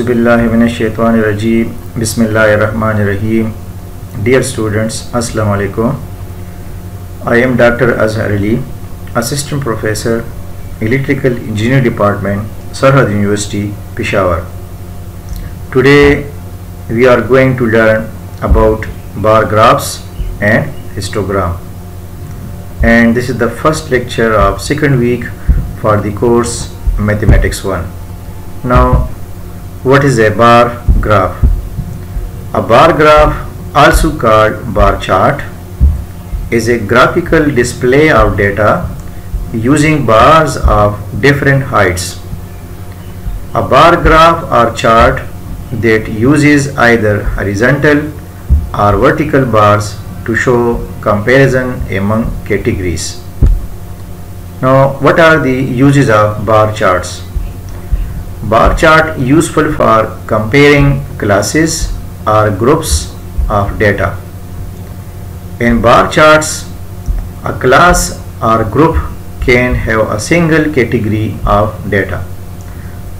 Auzubillahi minash-shaytanir-rajeem. Bismillahir-rahmanir-rahim. Dear students, Assalamu alaikum. I am Dr. Azhar Ali, Assistant Professor, Electrical Engineering Department, Sarhad University, Peshawar. Today we are going to learn about bar graphs and histogram. And this is the first lecture of second week for the course Mathematics 1. Now, what is a bar graph? A bar graph, also called bar chart, is a graphical display of data using bars of different heights. A bar graph or chart that uses either horizontal or vertical bars to show comparison among categories. Now, what are the uses of bar charts? Bar chart useful for comparing classes or groups of data. In bar charts, a class or group can have a single category of data,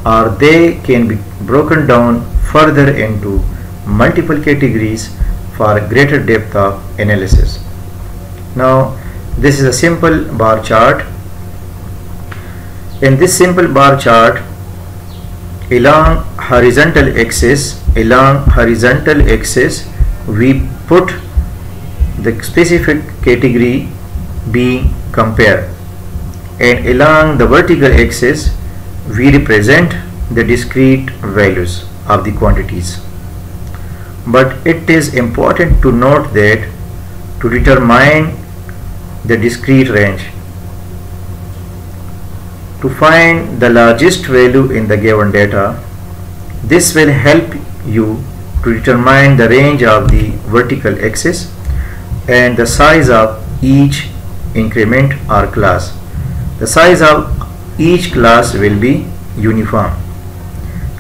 or they can be broken down further into multiple categories for greater depth of analysis. Now, this is a simple bar chart. In this simple bar chart, along horizontal axis we put the specific category being compared, and along the vertical axis we represent the discrete values of the quantities. But it is important to note that to determine the discrete range, to find the largest value in the given data, this will help you to determine the range of the vertical axis and the size of each increment or class. The size of each class will be uniform.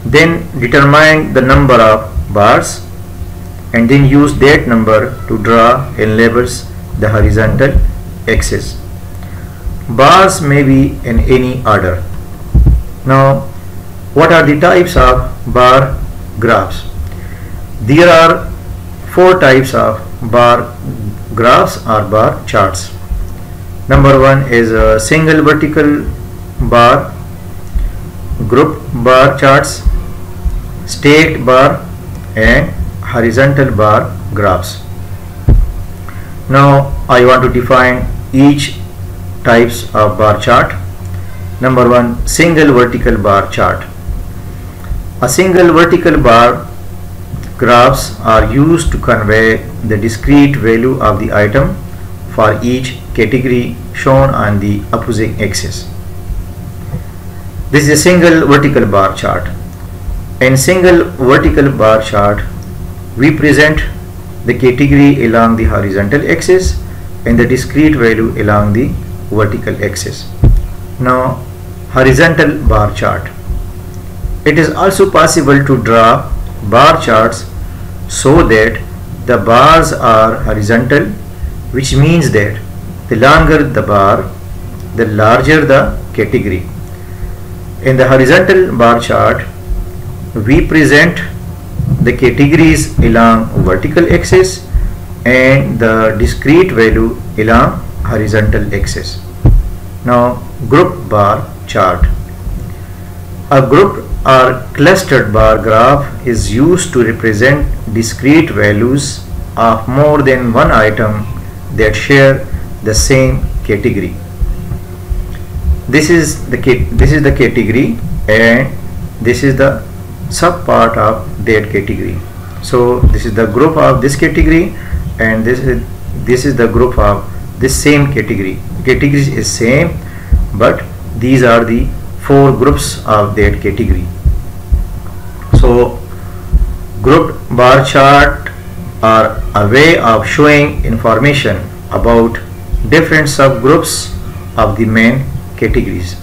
Then determine the number of bars and then use that number to draw and labels the horizontal axis. Bars may be in any order. Now, what are the types of bar graphs? There are four types of bar graphs or bar charts. Number one is a single vertical bar, group bar charts, stacked bar, and horizontal bar graphs. Now, I want to define each types of bar chart. Number one, single vertical bar chart. A single vertical bar graphs are used to convey the discrete value of the item for each category shown on the opposing axis. This is a single vertical bar chart. In single vertical bar chart, we present the category along the horizontal axis and the discrete value along the vertical axis. Now, horizontal bar chart. It is also possible to draw bar charts so that the bars are horizontal, which means that the longer the bar, the larger the category. In the horizontal bar chart, we present the categories along vertical axis and the discrete value along horizontal axis. Now, group bar chart. A group or clustered bar graph is used to represent discrete values of more than one item that share the same category. This is the category, and this is the subpart of that category. So this is the group of this category, and this is the group of this same category. Categories is same, but these are the four groups of that category. So grouped bar chart are a way of showing information about different subgroups of the main categories.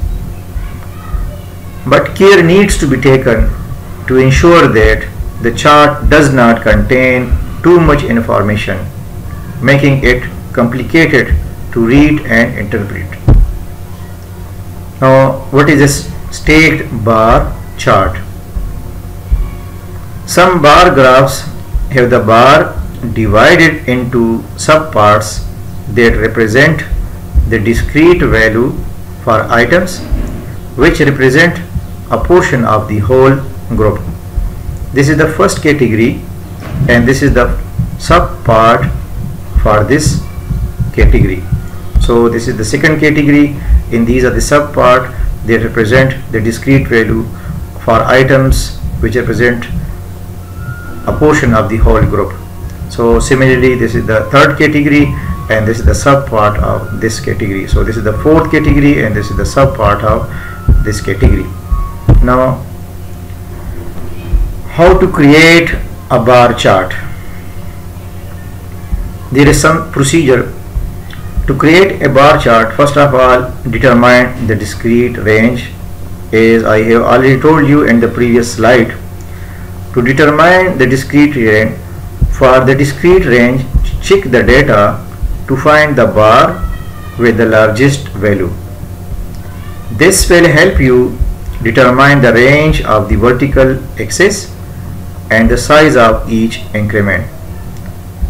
But care needs to be taken to ensure that the chart does not contain too much information, making it complicated to read and interpret. Now, what is a stacked bar chart? Some bar graphs have the bar divided into subparts that represent the discrete value for items which represent a portion of the whole group. This is the first category, and this is the subpart for this category. So this is the second category, and these are the subpart that represent the discrete value for items which represent a portion of the whole group. So similarly, this is the third category, and this is the subpart of this category. So this is the fourth category, and this is the subpart of this category. Now, how to create a bar chart? There is some procedure to create a bar chart. First of all, determine the discrete range, as I have already told you in the previous slide. To determine the discrete range, for the discrete range, check the data to find the bar with the largest value. This will help you determine the range of the vertical axis and the size of each increment,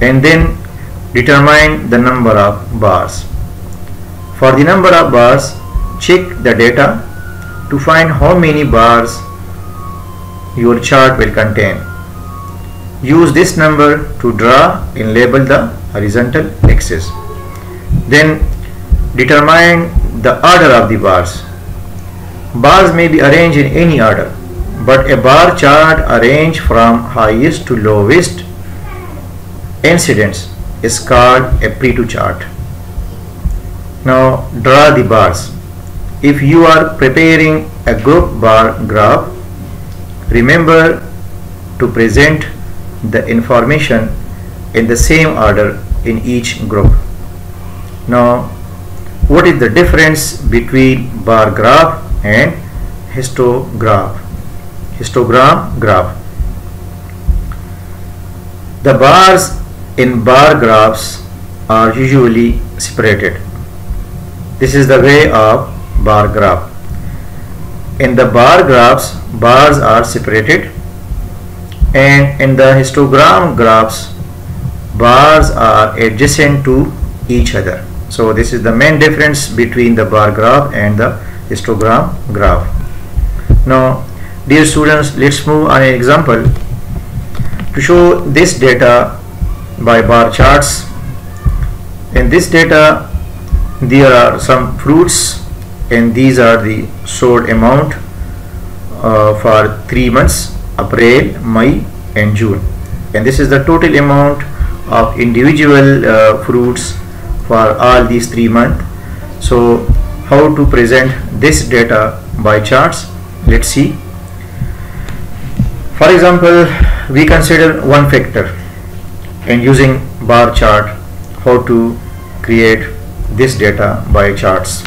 and then determine the number of bars. For the number of bars, check the data to find how many bars your chart will contain. Use this number to draw and label the horizontal axis. Then determine the order of the bars. Bars may be arranged in any order, but a bar chart arranged from highest to lowest incidence is called a Pareto chart. Now draw the bars. If you are preparing a group bar graph, remember to present the information in the same order in each group. Now, what is the difference between bar graph and histogram graph? The bars in bar graphs are usually separated. This is the way of bar graph. In the bar graphs, bars are separated, and in the histogram graphs, bars are adjacent to each other. So this is the main difference between the bar graph and the histogram graph. Now, dear students, let's move on an example to show this data by bar charts. In this data, there are some fruits, and these are the sold amount for 3 months, April, May and June, and this is the total amount of individual fruits for all these 3 months. So how to present this data by charts? Let's see. For example, we consider one factor, and using bar chart, how to create this data by charts.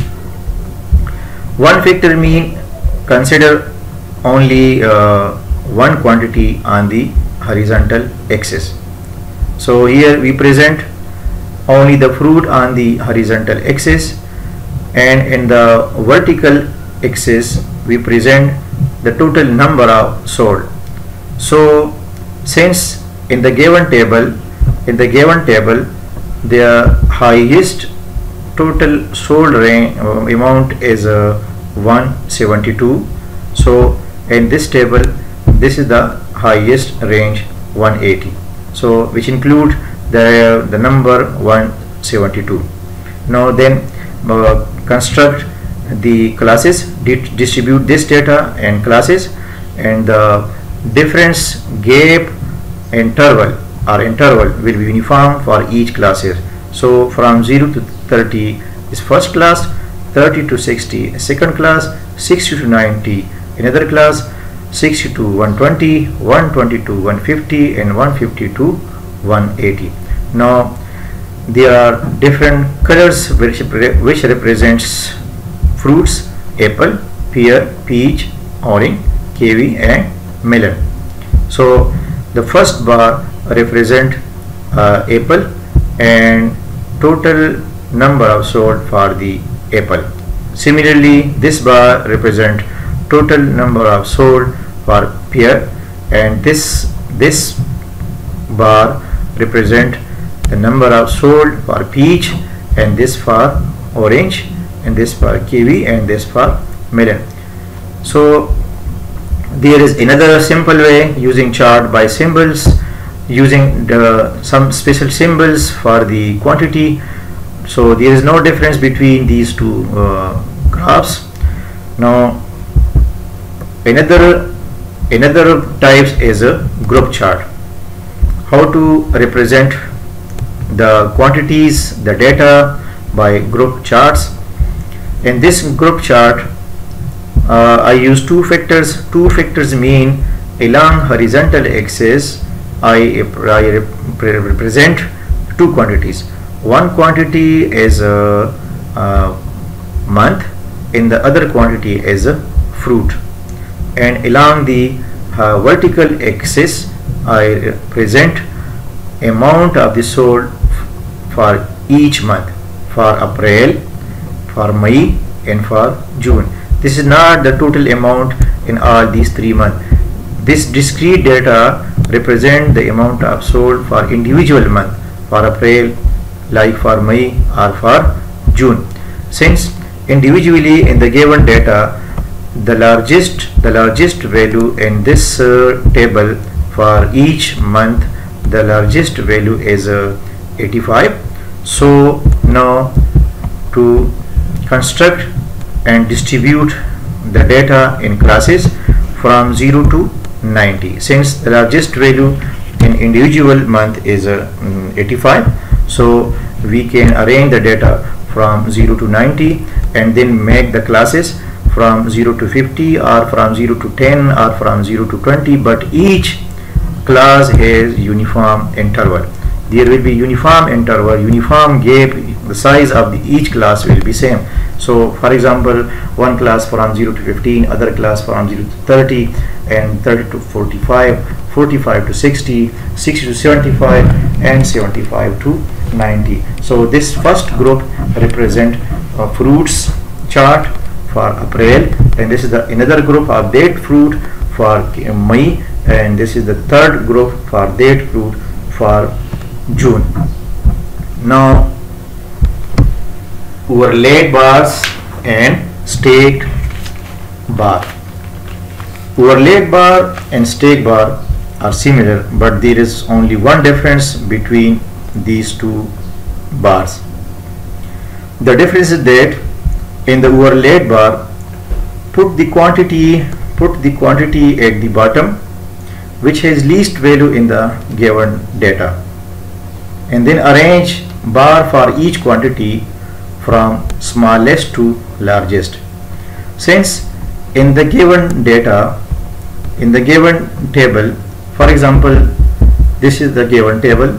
One factor mean consider only one quantity on the horizontal axis. So here we present only the fruit on the horizontal axis, and in the vertical axis we present the total number of sold. So since in the given table the highest total sold amount is 172, so in this table this is the highest range 180, so which include the number 172. Now then construct the classes, distribute this data in classes, and the difference gap interval will be uniform for each classes. So from 0 to 30 is first class, 30 to 60 is second class, 60 to 90 another class, 60 to 120, 120 to 150, and 150 to 180. Now there are different colors which represents fruits: apple, pear, peach, orange, kiwi and melon. So the first bar represent apple and total number of sold for the apple. Similarly, this bar represent total number of sold for pear, and this this bar represent the number of sold for peach, and this for orange, and this for kiwi, and this for melon. So there is another simple way using chart by symbols, using some special symbols for the quantity. So there is no difference between these two graphs. Now another types is a group chart. How to represent the quantities, the data by group charts. In this group chart I use two factors. Two factors mean along horizontal axis I represent two quantities. One quantity is a month, and the other quantity is a fruit. And along the vertical axis I represent amount of the sold for each month, for April, for May, and for June. This is not the total amount in all these 3 months. This discrete data represent the amount of sold for individual month, for April, like for May, or for June. Since individually in the given data, the largest value in this table for each month, the largest value is 85. So now to construct and distribute the data in classes from 0 to 90, since the largest value in individual month is 85, so we can arrange the data from 0 to 90 and then make the classes from 0 to 50 or from 0 to 10 or from 0 to 20, but each class has uniform interval. There will be uniform interval, uniform gap, the size of each class will be same. So for example, one class from 0 to 15, other class from 0 to 30, and 30 to 45, 45 to 60, 60 to 75, and 75 to 90. So this first group represent fruits chart for April, and this is the another group of date fruit for May, and this is the third group for date fruit for June. Now overlaid bars and staked bar. Overlaid bar and staked bar are similar, but there is only one difference between these two bars. The difference is that in the overlaid bar, put the quantity at the bottom which has least value in the given data, and then arrange bar for each quantity from smallest to largest. Since in the given data, in the given table, for example, this is the given table.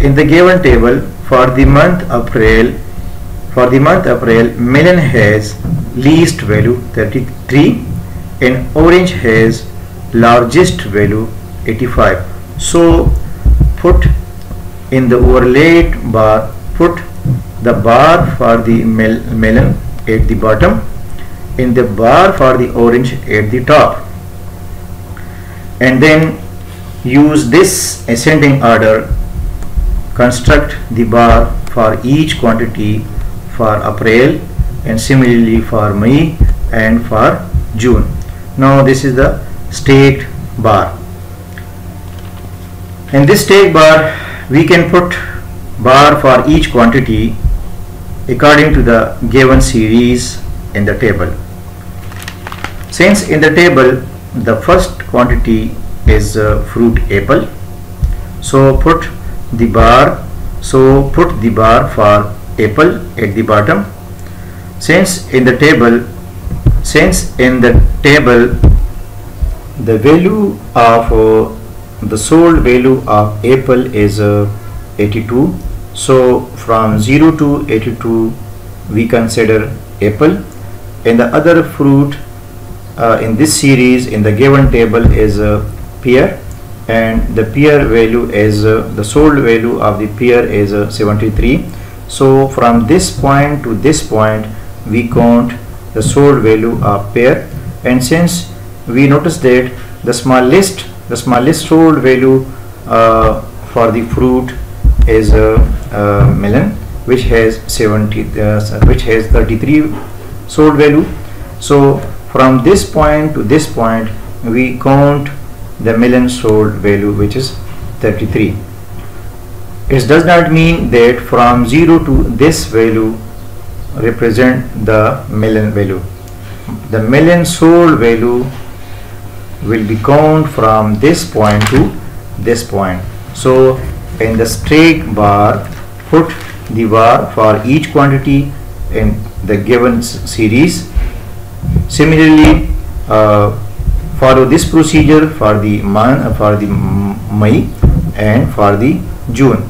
In the given table for the month April, melon has least value 33 and orange has largest value 85. So put in the overlaid bar, put the bar for the melon at the bottom, in the bar for the orange at the top, and then use this ascending order. Construct the bar for each quantity for April, and similarly for May and for June. Now this is the staked bar. In this staked bar we can put bar for each quantity according to the given series in the table. Since in the table the first quantity is fruit apple, so put the bar for apple at the bottom. Since in the table the value of the sold value of apple is 82, so from 0 to 82 we consider apple, and the other fruit in this series in the given table is pear, and the pear value is the sold value of the pear is 73. So from this point to this point we count the sold value of pear, and since we notice that the smallest The smallest sold value for the fruit is melon, which has 33 sold value. So from this point to this point we count the melon sold value, which is 33. It does not mean that from 0 to this value represent the melon value. The melon sold value will be counted from this point to this point. So in the straight bar, put the bar for each quantity in the given series. Similarly, follow this procedure for the May and for the June.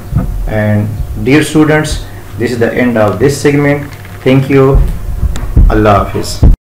And dear students, this is the end of this segment. Thank you. Allah Hafiz.